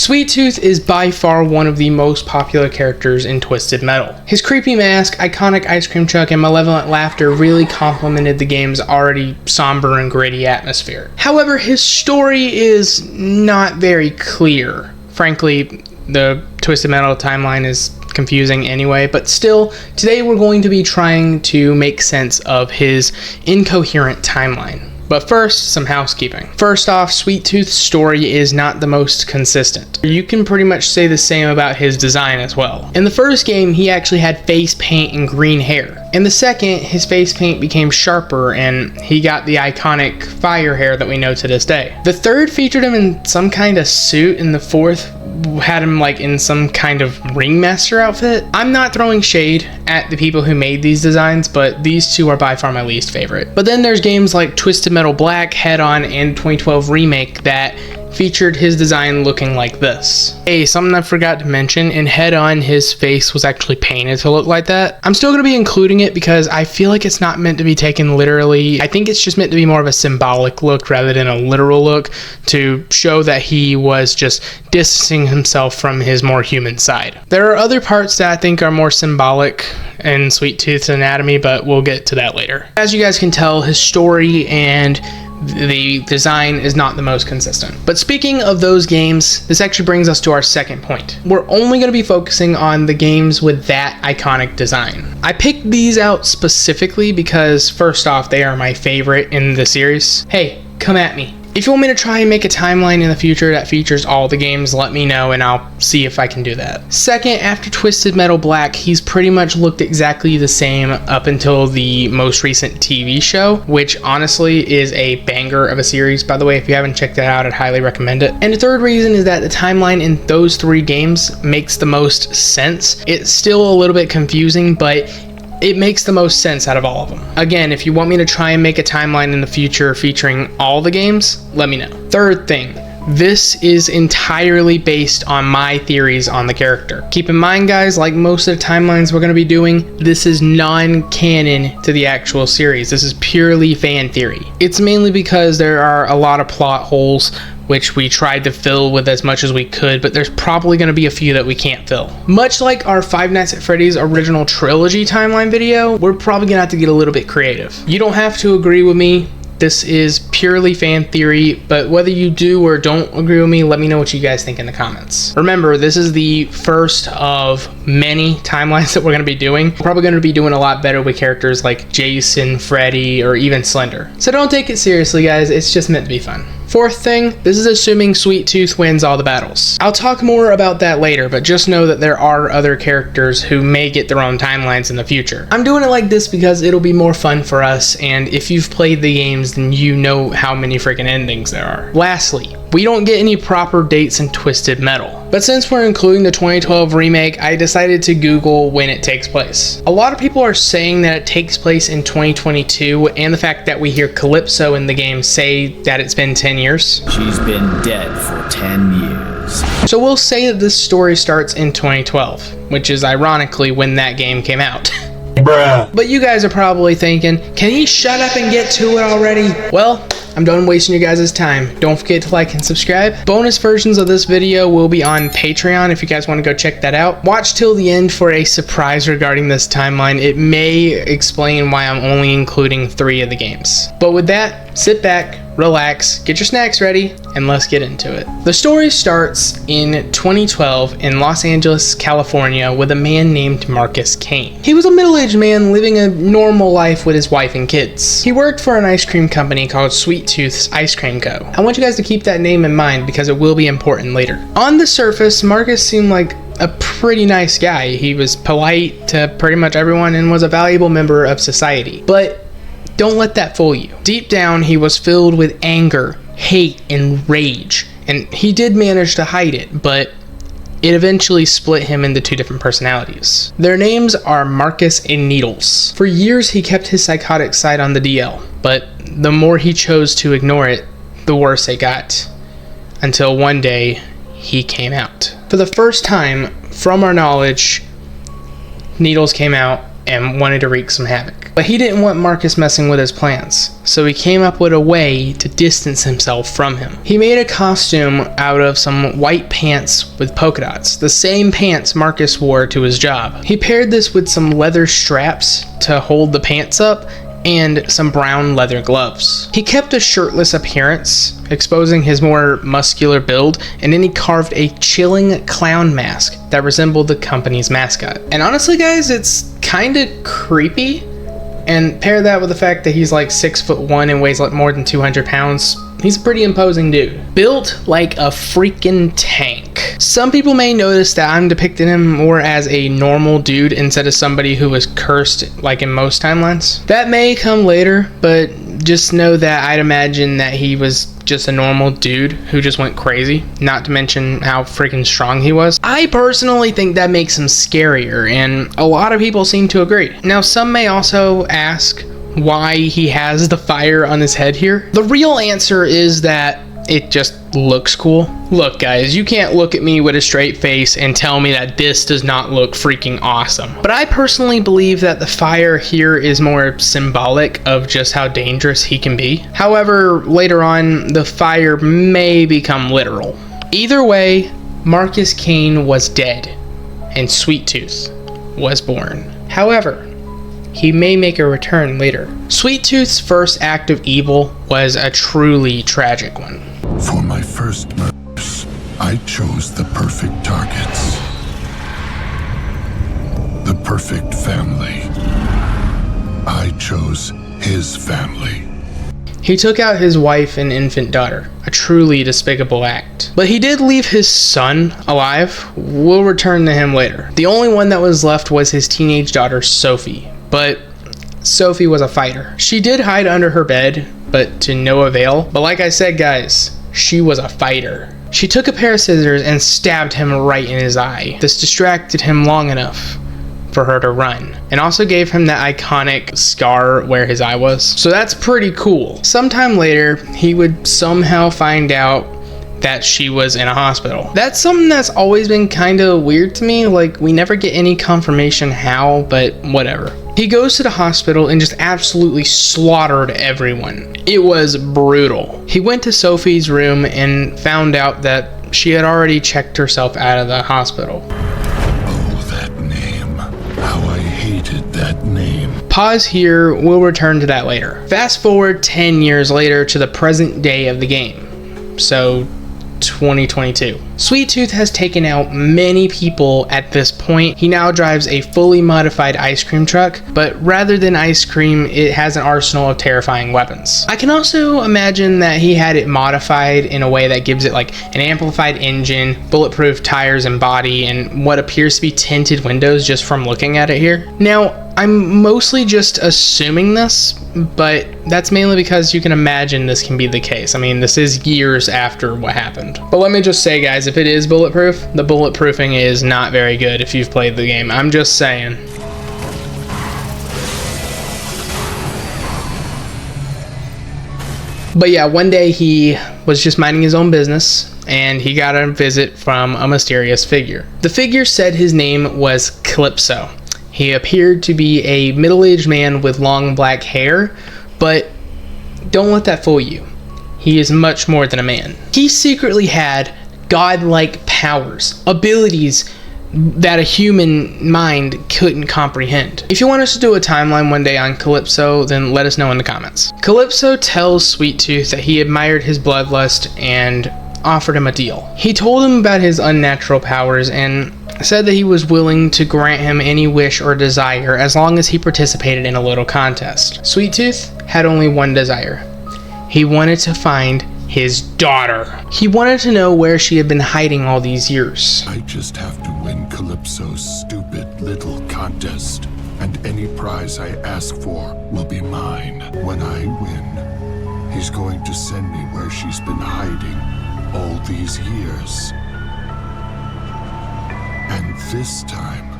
Sweet Tooth is by far one of the most popular characters in Twisted Metal. His creepy mask, iconic ice cream truck, and malevolent laughter really complemented the game's already somber and gritty atmosphere. However, his story is not very clear. Frankly, the Twisted Metal timeline is confusing anyway, but still, today we're going to be trying to make sense of his incoherent timeline. But first, some housekeeping. First off, Sweet Tooth's story is not the most consistent. You can pretty much say the same about his design as well. In the first game, he actually had face paint and green hair. In the second, his face paint became sharper and he got the iconic fire hair that we know to this day. The third featured him in some kind of suit, and the fourth had him like in some kind of ringmaster outfit. I'm not throwing shade at the people who made these designs, but these two are by far my least favorite. But then there's games like Twisted Metal Black, Head On, and 2012 Remake that featured his design looking like this. Hey, something I forgot to mention, in Head On, his face was actually painted to look like that. I'm still going to be including it because I feel like it's not meant to be taken literally. I think it's just meant to be more of a symbolic look rather than a literal look, to show that he was just distancing himself from his more human side. There are other parts that I think are more symbolic in Sweet Tooth's anatomy, but we'll get to that later. As you guys can tell, his story and the design is not the most consistent. But speaking of those games, this actually brings us to our second point. We're only going to be focusing on the games with that iconic design. I picked these out specifically because, first off, they are my favorite in the series. Hey, come at me. If you want me to try and make a timeline in the future that features all the games, let me know and I'll see if I can do that. Second, after Twisted Metal Black, he's pretty much looked exactly the same up until the most recent TV show, which honestly is a banger of a series. By the way, if you haven't checked it out, I'd highly recommend it. And the third reason is that the timeline in those three games makes the most sense. It's still a little bit confusing, but it makes the most sense out of all of them. Again, if you want me to try and make a timeline in the future featuring all the games, let me know. Third thing, this is entirely based on my theories on the character. Keep in mind, guys, like most of the timelines we're going to be doing, this is non-canon to the actual series. This is purely fan theory. It's mainly because there are a lot of plot holes which we tried to fill with as much as we could, but there's probably going to be a few that we can't fill. Much like our Five Nights at Freddy's original trilogy timeline video, we're probably going to have to get a little bit creative. You don't have to agree with me. This is purely fan theory, but whether you do or don't agree with me, let me know what you guys think in the comments. Remember, this is the first of many timelines that we're going to be doing. We're probably going to be doing a lot better with characters like Jason, Freddy, or even Slender. So don't take it seriously, guys. It's just meant to be fun. Fourth thing, this is assuming Sweet Tooth wins all the battles. I'll talk more about that later, but just know that there are other characters who may get their own timelines in the future. I'm doing it like this because it'll be more fun for us, and if you've played the games, then you know how many freaking endings there are. Lastly, we don't get any proper dates in Twisted Metal. But since we're including the 2012 remake, I decided to Google when it takes place. A lot of people are saying that it takes place in 2022, and the fact that we hear Calypso in the game say that it's been 10 years. She's been dead for 10 years. So we'll say that this story starts in 2012, which is ironically when that game came out. Bruh. But you guys are probably thinking, can he shut up and get to it already? Well, I'm done wasting your guys' time. Don't forget to like and subscribe. Bonus versions of this video will be on Patreon if you guys want to go check that out. Watch till the end for a surprise regarding this timeline. It may explain why I'm only including 3 of the games. But with that, sit back, relax, get your snacks ready, and let's get into it. The story starts in 2012 in Los Angeles, California, with a man named Marcus Kane. He was a middle-aged man living a normal life with his wife and kids. He worked for an ice cream company called Sweet Tooth's Ice Cream Co. I want you guys to keep that name in mind because it will be important later. On the surface, Marcus seemed like a pretty nice guy. He was polite to pretty much everyone and was a valuable member of society. But don't let that fool you. Deep down, he was filled with anger, hate, and rage. And he did manage to hide it, but it eventually split him into 2 different personalities. Their names are Marcus and Needles. For years, he kept his psychotic side on the DL, but the more he chose to ignore it, the worse it got. Until one day, he came out. For the first time, from our knowledge, Needles came out and wanted to wreak some havoc. But he didn't want Marcus messing with his plans, so he came up with a way to distance himself from him. He made a costume out of some white pants with polka dots, the same pants Marcus wore to his job. He paired this with some leather straps to hold the pants up and some brown leather gloves. He kept a shirtless appearance, exposing his more muscular build, and then he carved a chilling clown mask that resembled the company's mascot. And honestly, guys, it's kind of creepy. And pair that with the fact that he's like 6'1" and weighs like more than 200 pounds. He's a pretty imposing dude. Built like a freaking tank. Some people may notice that I'm depicting him more as a normal dude instead of somebody who was cursed like in most timelines. That may come later, but just know that I'd imagine that he was just a normal dude who just went crazy, not to mention how freaking strong he was. I personally think that makes him scarier, and a lot of people seem to agree. Now, some may also ask why he has the fire on his head here. The real answer is that it just looks cool. Look, guys, you can't look at me with a straight face and tell me that this does not look freaking awesome. But I personally believe that the fire here is more symbolic of just how dangerous he can be. However, later on, the fire may become literal. Either way, Marcus Kane was dead, and Sweet Tooth was born. However, he may make a return later. Sweet Tooth's first act of evil was a truly tragic one. For my first murders, I chose the perfect targets. The perfect family. I chose his family. He took out his wife and infant daughter, a truly despicable act. But he did leave his son alive. We'll return to him later. The only one that was left was his teenage daughter, Sophie. But Sophie was a fighter. She did hide under her bed, but to no avail. But like I said, guys, she was a fighter. She took a pair of scissors and stabbed him right in his eye. This distracted him long enough for her to run, and also gave him that iconic scar where his eye was. So that's pretty cool. Sometime later, he would somehow find out that she was in a hospital. That's something that's always been kind of weird to me. Like, we never get any confirmation how, but whatever. He goes to the hospital and just absolutely slaughtered everyone. It was brutal. He went to Sophie's room and found out that she had already checked herself out of the hospital. Oh, that name. How I hated that name. Pause here, we'll return to that later. Fast forward 10 years later to the present day of the game. So, 2022. Sweet Tooth has taken out many people at this point. He now drives a fully modified ice cream truck, but rather than ice cream, it has an arsenal of terrifying weapons. I can also imagine that he had it modified in a way that gives it like an amplified engine, bulletproof tires and body, and what appears to be tinted windows just from looking at it here. Now, I'm mostly just assuming this, but that's mainly because you can imagine this can be the case. I mean, this is years after what happened. But let me just say, guys, if it is bulletproof, the bulletproofing is not very good if you've played the game. I'm just saying. But yeah, one day he was just minding his own business, and he got a visit from a mysterious figure. The figure said his name was Calypso. He appeared to be a middle-aged man with long black hair, but don't let that fool you. He is much more than a man. He secretly had godlike powers, abilities that a human mind couldn't comprehend. If you want us to do a timeline one day on Calypso, then let us know in the comments. Calypso tells Sweet Tooth that he admired his bloodlust and offered him a deal. He told him about his unnatural powers and said that he was willing to grant him any wish or desire as long as he participated in a little contest. Sweet Tooth had only one desire. He wanted to find his daughter. He wanted to know where she had been hiding all these years. I just have to win Calypso's stupid little contest, and any prize I ask for will be mine. When I win, he's going to send me where she's been hiding all these years. And this time,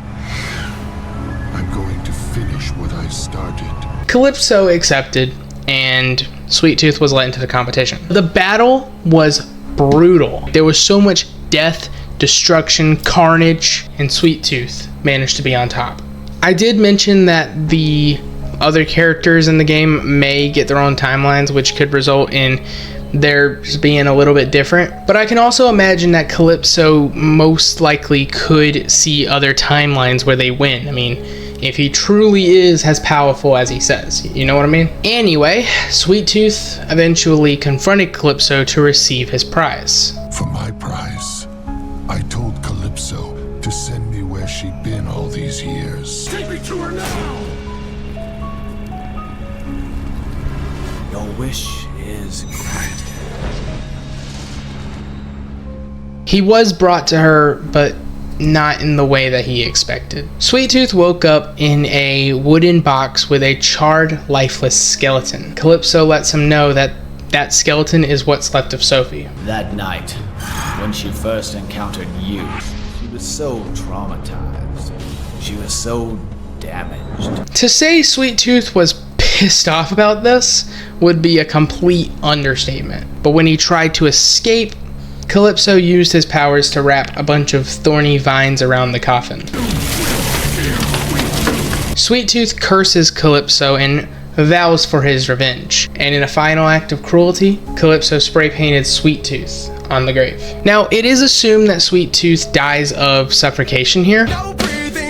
I'm going to finish what I started. Calypso accepted, and Sweet Tooth was let into the competition. The battle was brutal. There was so much death, destruction, carnage, and Sweet Tooth managed to be on top. I did mention that the other characters in the game may get their own timelines, which could result in theirs being a little bit different. But I can also imagine that Calypso most likely could see other timelines where they win. I mean, if he truly is as powerful as he says, you know what I mean? Anyway, Sweet Tooth eventually confronted Calypso to receive his prize. For my prize, I told Calypso to send me where she'd been all these years. Take me to her now! Your wish is granted. He was brought to her, but not in the way that he expected. Sweet Tooth woke up in a wooden box with a charred, lifeless skeleton. Calypso lets him know that that skeleton is what's left of Sophie. That night, when she first encountered you, she was so traumatized. She was so damaged. To say Sweet Tooth was pissed off about this would be a complete understatement. But when he tried to escape, Calypso used his powers to wrap a bunch of thorny vines around the coffin. Sweet Tooth curses Calypso and vows for his revenge. And in a final act of cruelty, Calypso spray painted Sweet Tooth on the grave. Now, it is assumed that Sweet Tooth dies of suffocation here,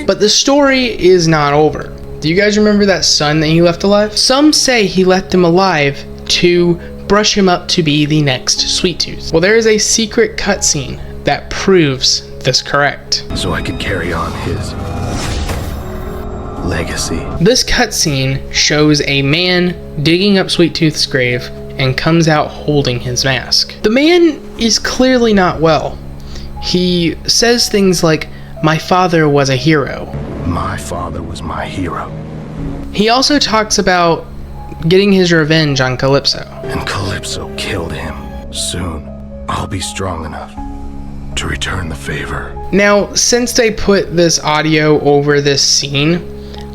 but the story is not over. Do you guys remember that son that he left alive? Some say he left him alive to brush him up to be the next Sweet Tooth. Well, there is a secret cutscene that proves this correct. So I could carry on his legacy. This cutscene shows a man digging up Sweet Tooth's grave and comes out holding his mask. The man is clearly not well. He says things like, "My father was a hero." My father was my hero. He also talks about getting his revenge on Calypso. And Calypso killed him. Soon, I'll be strong enough to return the favor. Now, since they put this audio over this scene,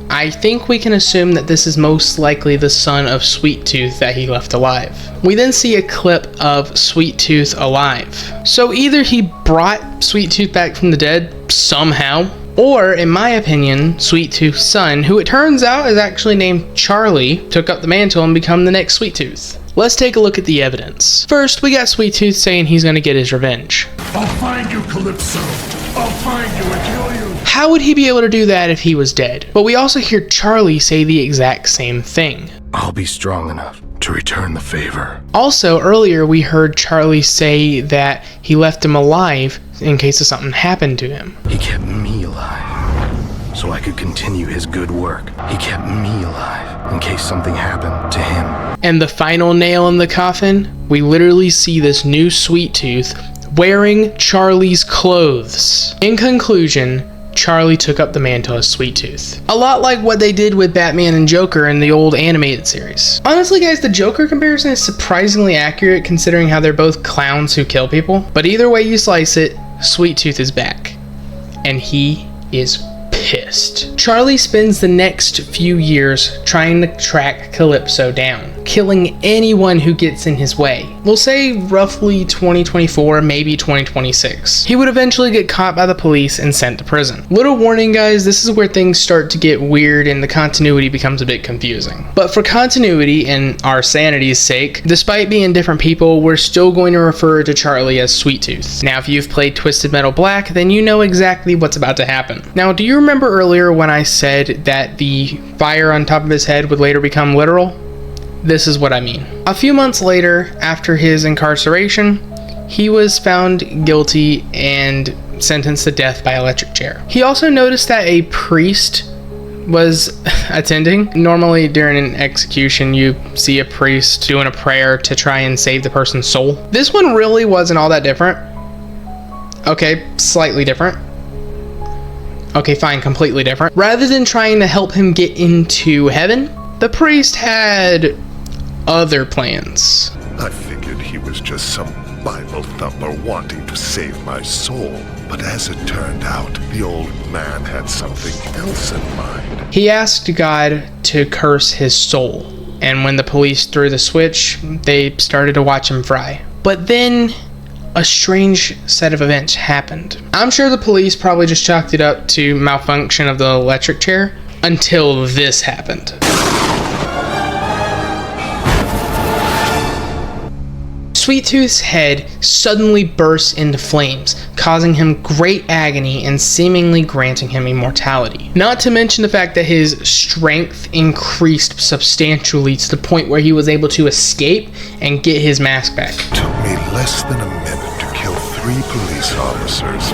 I think we can assume that this is most likely the son of Sweet Tooth that he left alive. We then see a clip of Sweet Tooth alive. So either he brought Sweet Tooth back from the dead somehow, or, in my opinion, Sweet Tooth's son, who it turns out is actually named Charlie, took up the mantle and become the next Sweet Tooth. Let's take a look at the evidence. First, we got Sweet Tooth saying he's gonna get his revenge. I'll find you, Calypso. I'll find you and kill you. How would he be able to do that if he was dead? But we also hear Charlie say the exact same thing. I'll be strong enough to return the favor. Also, earlier we heard Charlie say that he left him alive in case of something happened to him. He kept me alive so I could continue his good work. He kept me alive in case something happened to him. And the final nail in the coffin, we literally see this new Sweet Tooth wearing Charlie's clothes. In conclusion, Charlie took up the mantle as Sweet Tooth. A lot like what they did with Batman and Joker in the old animated series. Honestly guys, the Joker comparison is surprisingly accurate considering how they're both clowns who kill people. But either way you slice it, Sweet Tooth is back. And he is pissed. Charlie spends the next few years trying to track Calypso down, killing anyone who gets in his way. We'll say roughly 2024, maybe 2026. He would eventually get caught by the police and sent to prison. Little warning guys, this is where things start to get weird and the continuity becomes a bit confusing. But for continuity and our sanity's sake, despite being different people, we're still going to refer to Charlie as Sweet Tooth. Now if you've played Twisted Metal Black, then you know exactly what's about to happen. Now do you remember earlier when I said that the fire on top of his head would later become literal? This is what I mean. A few months later, after his incarceration, he was found guilty and sentenced to death by electric chair. He also noticed that a priest was attending. Normally during an execution, you see a priest doing a prayer to try and save the person's soul. This one really wasn't all that different. Okay, slightly different. Okay, fine, completely different. Rather than trying to help him get into heaven, the priest had other plans. I figured he was just some Bible thumper wanting to save my soul. But as it turned out, the old man had something else in mind. He asked God to curse his soul. And when the police threw the switch, they started to watch him fry. But then a strange set of events happened. I'm sure the police probably just chalked it up to malfunction of the electric chair, until this happened. Sweet Tooth's head suddenly burst into flames, causing him great agony and seemingly granting him immortality. Not to mention the fact that his strength increased substantially to the point where he was able to escape and get his mask back. It took me less than a minute to kill 3 police officers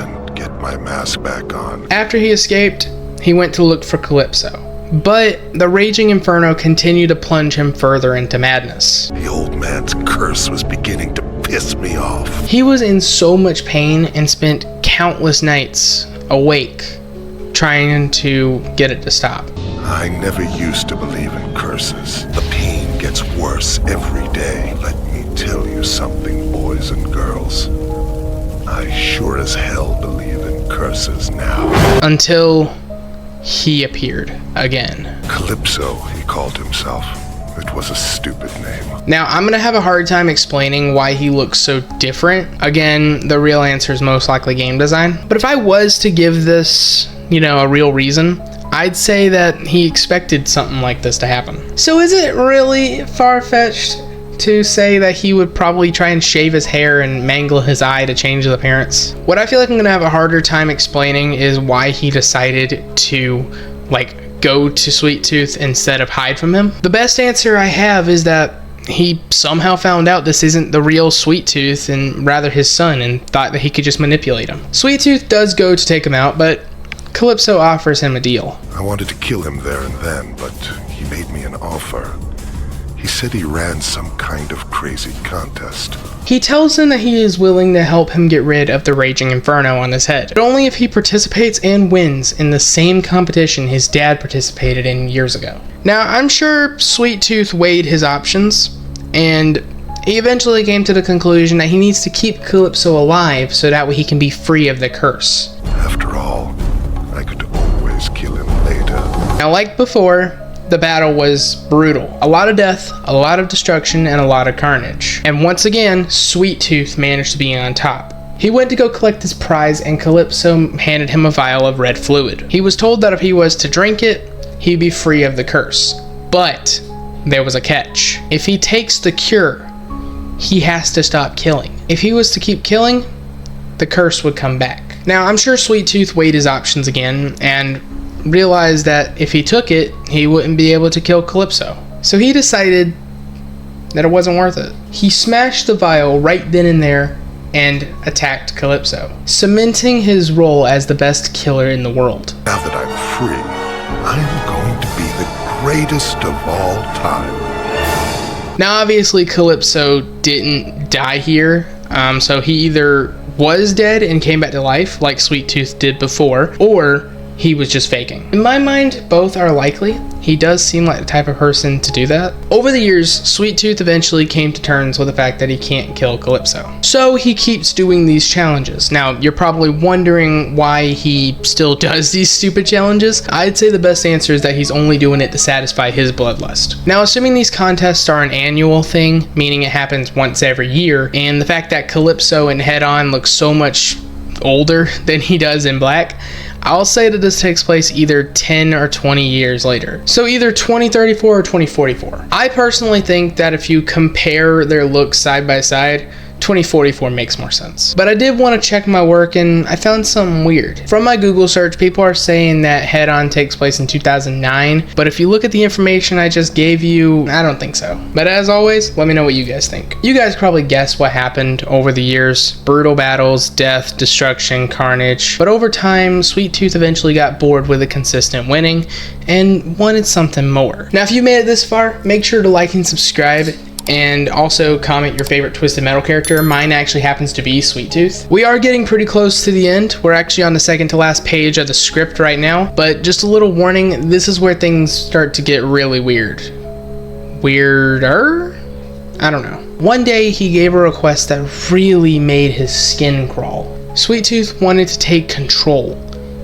and get my mask back on. After he escaped, he went to look for Calypso. But the raging inferno continued to plunge him further into madness. The old man's curse was beginning to piss me off. He was in so much pain and spent countless nights awake trying to get it to stop. I never used to believe in curses. The pain gets worse every day. Let me tell you something, boys and girls. I sure as hell believe in curses now. Until he appeared again. Calypso, he called himself. It was a stupid name. Now, I'm gonna have a hard time explaining why he looks so different. Again, the real answer is most likely game design. But if I was to give this, a real reason, I'd say that he expected something like this to happen. So is it really far-fetched to say that he would probably try and shave his hair and mangle his eye to change his appearance? What I feel like I'm gonna have a harder time explaining is why he decided to go to Sweet Tooth instead of hide from him. The best answer I have is that he somehow found out this isn't the real Sweet Tooth and rather his son, and thought that he could just manipulate him. Sweet Tooth does go to take him out, but Calypso offers him a deal. I wanted to kill him there and then, but he made me an offer. He said he ran some kind of crazy contest. He tells him that he is willing to help him get rid of the raging inferno on his head, but only if he participates and wins in the same competition his dad participated in years ago. Now, I'm sure Sweet Tooth weighed his options, and he eventually came to the conclusion that he needs to keep Calypso alive so that way he can be free of the curse. After all, I could always kill him later. Now, like before, the battle was brutal. A lot of death, a lot of destruction, and a lot of carnage. And once again, Sweet Tooth managed to be on top. He went to go collect his prize, and Calypso handed him a vial of red fluid. He was told that if he was to drink it, he'd be free of the curse. But there was a catch. If he takes the cure, he has to stop killing. If he was to keep killing, the curse would come back. Now, I'm sure Sweet Tooth weighed his options again, and realized that if he took it, he wouldn't be able to kill Calypso. So he decided that it wasn't worth it. He smashed the vial right then and there and attacked Calypso, cementing his role as the best killer in the world. Now that I'm free, I'm going to be the greatest of all time. Now, obviously, Calypso didn't die here, so he either was dead and came back to life, like Sweet Tooth did before, or he was just faking. In my mind, both are likely. He does seem like the type of person to do that. Over the years, Sweet Tooth eventually came to terms with the fact that he can't kill Calypso. So he keeps doing these challenges. Now, you're probably wondering why he still does these stupid challenges. I'd say the best answer is that he's only doing it to satisfy his bloodlust. Now, assuming these contests are an annual thing, meaning it happens once every year, and the fact that Calypso in Head On looks so much older than he does in Black, I'll say that this takes place either 10 or 20 years later. So either 2034 or 2044. I personally think that if you compare their looks side by side, 2044 makes more sense. But I did want to check my work and I found something weird. From my Google search, people are saying that Head On takes place in 2009, but if you look at the information I just gave you, I don't think so. But as always, let me know what you guys think. You guys probably guessed what happened over the years. Brutal battles, death, destruction, carnage. But over time, Sweet Tooth eventually got bored with the consistent winning and wanted something more. Now, if you made it this far, make sure to like and subscribe, and also comment your favorite Twisted Metal character. Mine actually happens to be Sweet Tooth. We are getting pretty close to the end. We're actually on the second to last page of the script right now, but just a little warning, this is where things start to get really weird. Weirder? I don't know. One day he gave a request that really made his skin crawl. Sweet Tooth wanted to take control.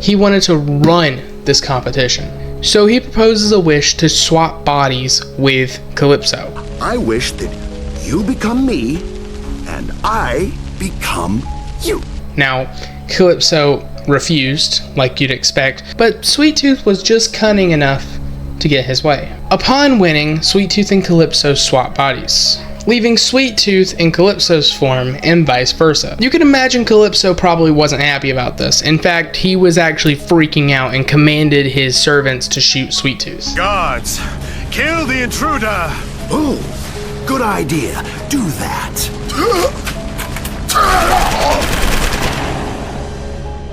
He wanted to run this competition. So he proposes a wish to swap bodies with Calypso. I wish that you become me and I become you. Now, Calypso refused, like you'd expect, but Sweet Tooth was just cunning enough to get his way. Upon winning, Sweet Tooth and Calypso swap bodies, leaving Sweet Tooth in Calypso's form and vice versa. You can imagine Calypso probably wasn't happy about this. In fact, he was actually freaking out and commanded his servants to shoot Sweet Tooth. Guards, kill the intruder! Oh, good idea. Do that.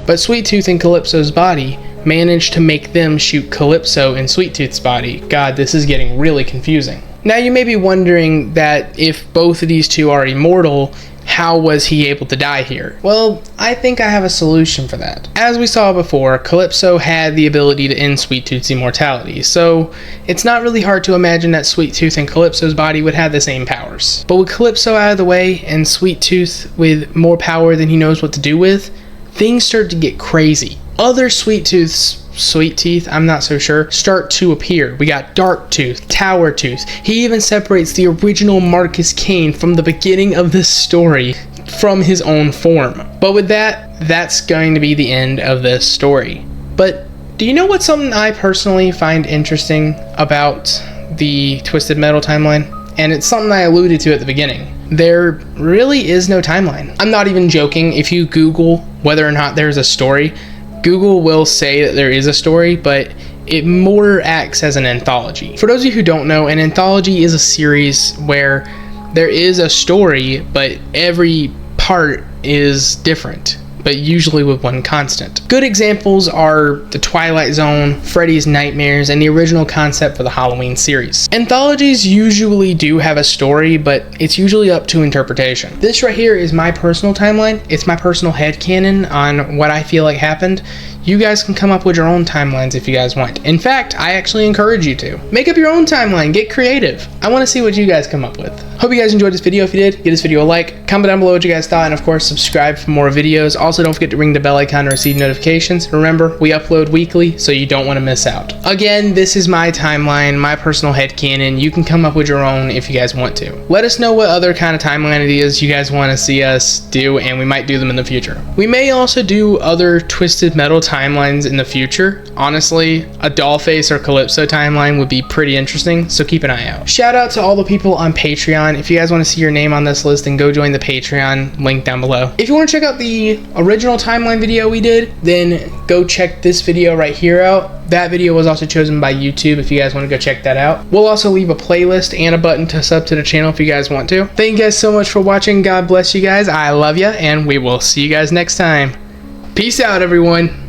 But Sweet Tooth and Calypso's body managed to make them shoot Calypso in Sweet Tooth's body. God, this is getting really confusing. Now you may be wondering that if both of these two are immortal, how was he able to die here? Well, I think I have a solution for that. As we saw before, Calypso had the ability to end Sweet Tooth's immortality, so it's not really hard to imagine that Sweet Tooth and Calypso's body would have the same powers. But with Calypso out of the way and Sweet Tooth with more power than he knows what to do with, things start to get crazy. Other Sweet Teeth, I'm not so sure, start to appear. We got Dark Tooth, Tower Tooth. He even separates the original Marcus Kane from the beginning of this story from his own form. But with that, that's going to be the end of this story. But do you know what's something I personally find interesting about the Twisted Metal timeline? And it's something I alluded to at the beginning. There really is no timeline. I'm not even joking. If you Google whether or not there's a story, Google will say that there is a story, but it more acts as an anthology. For those of you who don't know, an anthology is a series where there is a story, but every part is different, but usually with one constant. Good examples are The Twilight Zone, Freddy's Nightmares, and the original concept for the Halloween series. Anthologies usually do have a story, but it's usually up to interpretation. This right here is my personal timeline. It's my personal headcanon on what I feel like happened. You guys can come up with your own timelines if you guys want. In fact, I actually encourage you to. Make up your own timeline, get creative. I want to see what you guys come up with. Hope you guys enjoyed this video. If you did, give this video a like, comment down below what you guys thought, and of course, subscribe for more videos. Also, don't forget to ring the bell icon to receive notifications. Remember, we upload weekly, so you don't want to miss out. Again, this is my timeline, my personal headcanon. You can come up with your own if you guys want to. Let us know what other kind of timeline ideas you guys want to see us do, and we might do them in the future. We may also do other Twisted Metal timelines in the future. Honestly, a Dollface or Calypso timeline would be pretty interesting, so keep an eye out. Shout out to all the people on Patreon. If you guys want to see your name on this list, then go join the Patreon, link down below. If you want to check out the original timeline video we did, then go check this video right here out. That video was also chosen by YouTube if you guys want to go check that out. We'll also leave a playlist and a button to sub to the channel if you guys want to. Thank you guys so much for watching. God bless you guys. I love you, and we will see you guys next time. Peace out, everyone.